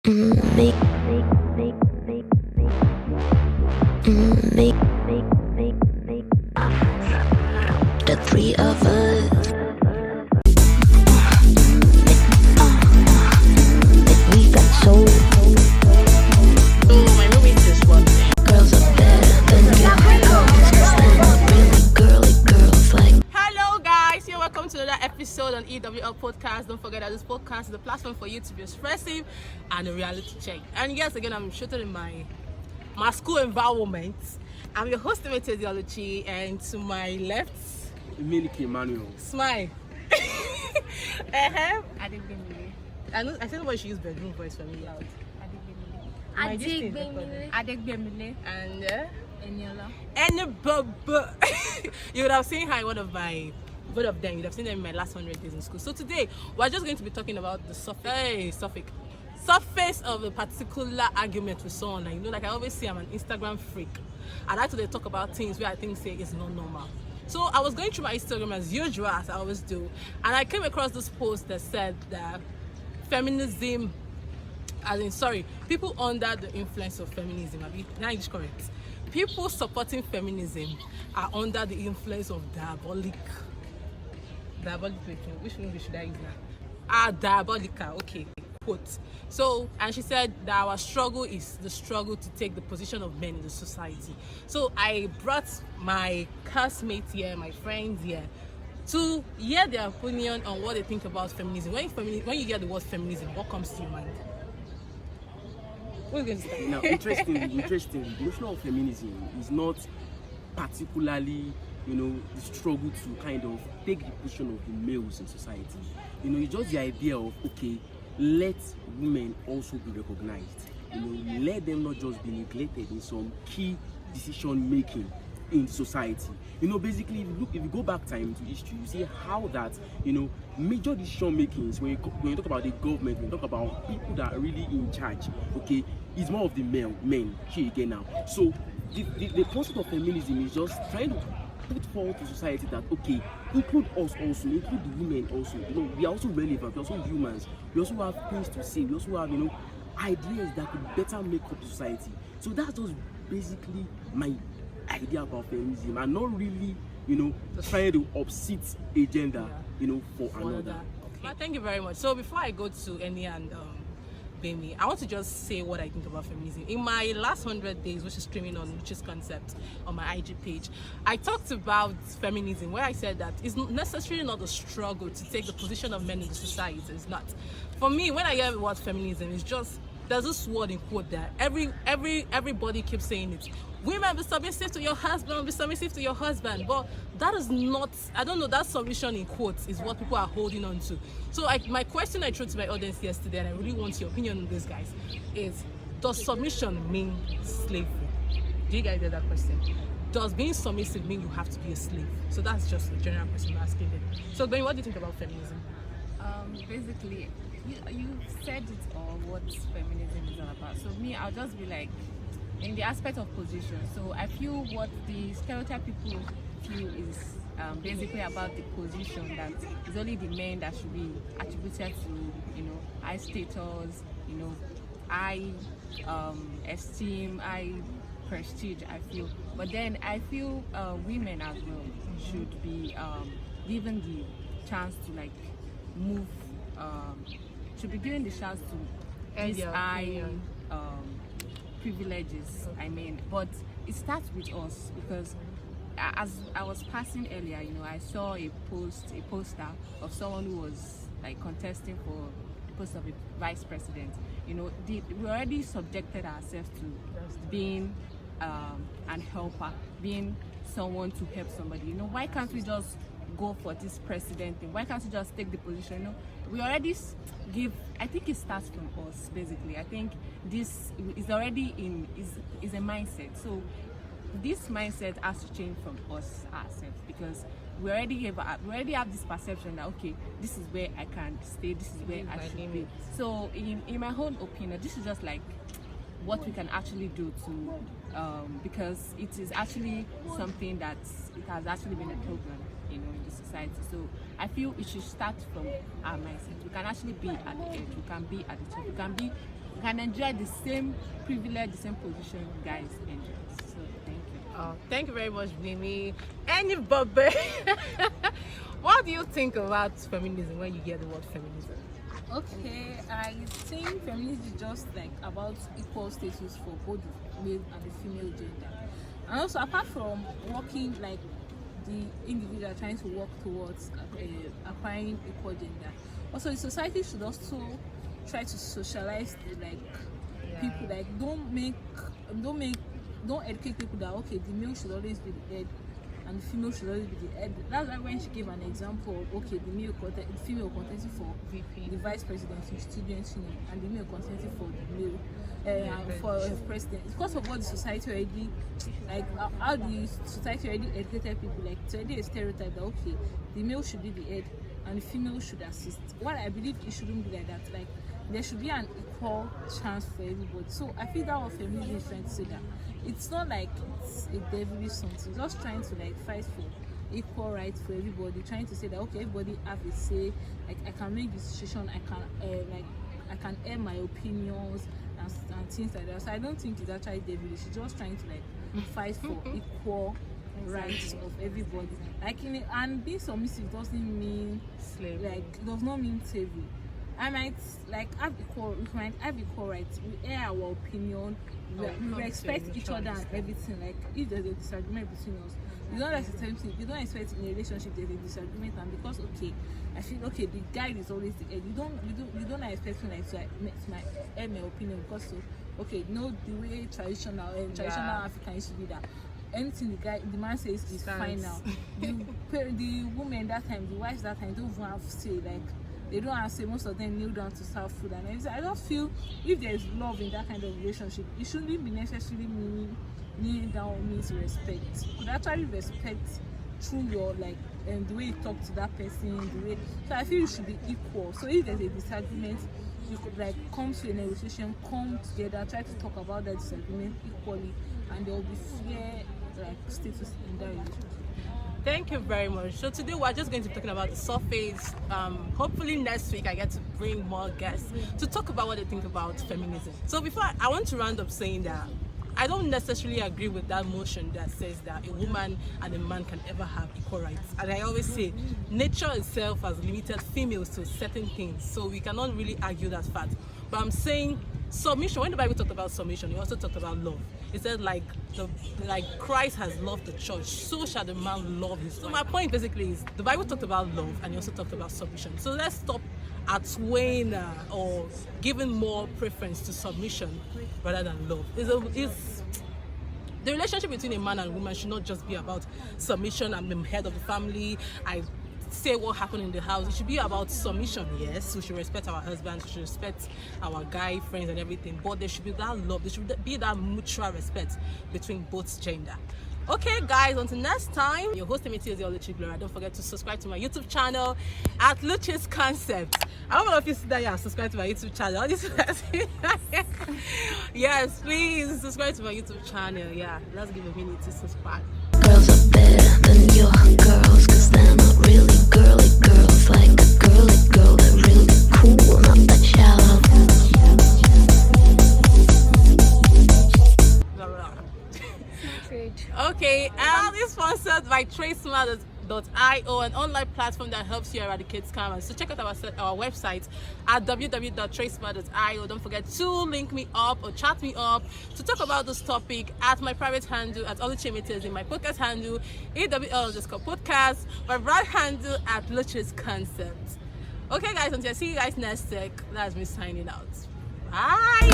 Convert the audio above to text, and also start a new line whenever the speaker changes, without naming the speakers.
Me, the three of us. We got soul.
My roommate is one.
Girls are better than girls. Stand up, really girly girls like.
Hello, guys. You're welcome to another episode on EWL Podcast. Don't forget that this podcast is a platform for you to be expressive and a reality check. And yes, again, I'm shooting in my school environment. I'm your host, Luchi, and to my left,
Milky Emmanuel.
smile.
Adegbemile.
I said nobody should use bedroom voice for me out.
Adegbemile. Adegbemile.
And
Eniola.
you would have seen how one of them, you'd have seen them in my last 100 days in school. So today, we're just going to be talking about the surface of a particular argument with someone. And like I always say, I'm an Instagram freak. I like to talk about things where I think say it's not normal. So I was going through my Instagram as usual, as I always do, and I came across this post that said that feminism, people under the influence of feminism, now it's correct. People supporting feminism are under the influence of diabolic, which English should I use now? Diabolical, okay, quote. So, and she said that our struggle is the struggle to take the position of men in the society. So I brought my classmates here, my friends here, to hear their opinion on what they think about feminism. When you hear the word feminism, what comes to your mind? Who's going to start?
Now, interestingly, the notion of feminism is not particularly, the struggle to kind of take the position of the males in society. It's just the idea of, okay, let women also be recognized. Let them not just be neglected in some key decision making in society. Basically, if you go back time into history, you see how that, major decision makings, when you talk about the government, when you talk about people that are really in charge, okay, it's more of the men here again now. So the concept of feminism is just trying to put forward to society that, okay, include us also, include the women also. We are also relevant, we're also humans, we also have things to say, we also have, ideas that could better make up society. So that's just basically my idea about feminism, and not really, trying to upset agenda, for another.
Okay. Well, thank you very much. So before I go to Eni and Bemi, I want to just say what I think about feminism. In my last 100 days, which is streaming on Luchi's Concept on my IG page, I talked about feminism, where I said that it's necessarily not a struggle to take the position of men in the society. It's not. For me, when I hear the word feminism, it's just, there's this word in quote there. Everybody keeps saying it. Women, be submissive to your husband, be submissive to your husband. But that is not, I don't know, that submission in quotes is what people are holding on to. So my question I threw to my audience yesterday, and I really want your opinion on this, guys, is, does submission mean slavery? Do you guys get that question? Does being submissive mean you have to be a slave? So that's just the general question I'm asking them. So Ben, what do you think about feminism?
Basically, you said it all, what feminism is all about. So me, I'll just be like, in the aspect of position. So I feel what the stereotype people feel is basically about the position, that it's only the men that should be attributed to, high status, high esteem, high prestige, I feel. But then I feel women as well should be given the chance to like move, should be given the chance to this high privileges. I mean, but it starts with us, because as I was passing earlier, I saw a poster of someone who was like contesting for the post of a vice president. We already subjected ourselves to being an helper, being someone to help somebody. Why can't we just go for this president thing? Why can't we just take the position? We already give. I think it starts from us, basically. I think this is already is a mindset. So this mindset has to change from us ourselves, because we already have this perception that, okay, this is where I can stay, this is where I should be. So in my own opinion, this is just like what we can actually do to because it is actually something that it has actually been a problem, in the society. So I feel it should start from our mindset. We can actually be at the edge, we can be at the top, we can can enjoy the same privilege, the same position guys enjoy. So thank you.
Oh, thank you very much, Mimi. Anybody? What do you think about feminism when you hear the word feminism?
Okay, I think feminism is just like about equal status for both the male and the female gender. And also, apart from working like the individual trying to work towards acquiring equal gender, also the society should also try to socialize the, like people. Like don't educate people that okay, the male should always be the head and the female should always be the head. That's why when she gave an example of okay, the female contesting for
VP.
the vice presidency, student union, and the male contesting for the male for president. It's because of what the society already like how the society already educated people. Like it's already a stereotype that okay, the male should be the head and the female should assist. What I believe it shouldn't be like that. Like there should be an equal chance for everybody. So I feel that what feminism is trying to say that it's not like it's a devilish something. It's just trying to like fight for equal rights for everybody. Trying to say that okay, everybody have a say. Like I can make decision. I can air my opinions and things like that. So I don't think it's actually devilish. It's just trying to like fight for equal rights of everybody. Like and being submissive doesn't mean
Slavery.
like it does not mean slavery. I might like have equal rights. We air our opinion. We respect each other and everything. Like if there's a disagreement between us, you don't expect in a relationship there's a disagreement, and because okay, I feel okay the guy is always the head. You don't expect me like to air my opinion because so okay, the way traditional African used to be that anything the man says is fine now. The women that time, the wives that time don't even have to say like. They don't have to say most of them kneel down to serve food and everything. I don't feel if there's love in that kind of relationship, it shouldn't be necessarily kneeling down means respect. You could actually respect through your like the way you talk to that person, the way. So I feel you should be equal. So if there's a disagreement, you could like come to a negotiation, come together, try to talk about that disagreement equally, and there will be fair like status in that relationship.
Thank you very much. So today we're just going to be talking about the surface. Hopefully next week I get to bring more guests to talk about what they think about feminism. So before I want to round up saying that I don't necessarily agree with that motion that says that a woman and a man can ever have equal rights. And I always say nature itself has limited females to certain things, so we cannot really argue that fact. But I'm saying submission. When the Bible talked about submission, he also talked about love. It said like Christ has loved the church, so shall the man love his wife. So my point basically is the Bible talked about love and he also talked about submission. So let's stop outweighing or giving more preference to submission rather than love. The relationship between a man and a woman should not just be about submission. I'm the head of the family. I say what happened in the house. It should be about submission. Yes, we should respect our husbands, we should respect our guy friends and everything, but there should be that love, there should be that mutual respect between both gender. Okay guys, until next time, your host Luchi is your Luchi Gloria. Don't forget to subscribe to my YouTube channel at Luchi's Concept. I don't know if you see that you have subscribed to my YouTube channel. Yes, please subscribe to my YouTube channel. Yeah, let's give a minute to subscribe.
Girls are better than your girls, cause they're not really girly girls, like a girly girl, they're really cool, not that shallow.
Okay, and it's sponsored by TraceSmart.io, an online platform that helps you eradicate scammers. So check out our website at www.tracesmart.io. Don't forget to link me up or chat me up to talk about this topic at my private handle at Oluchi, my podcast handle AWL_podcast, my brand handle at Luchi's Concept. Okay guys, until I see you guys next week, that's me signing out. Bye.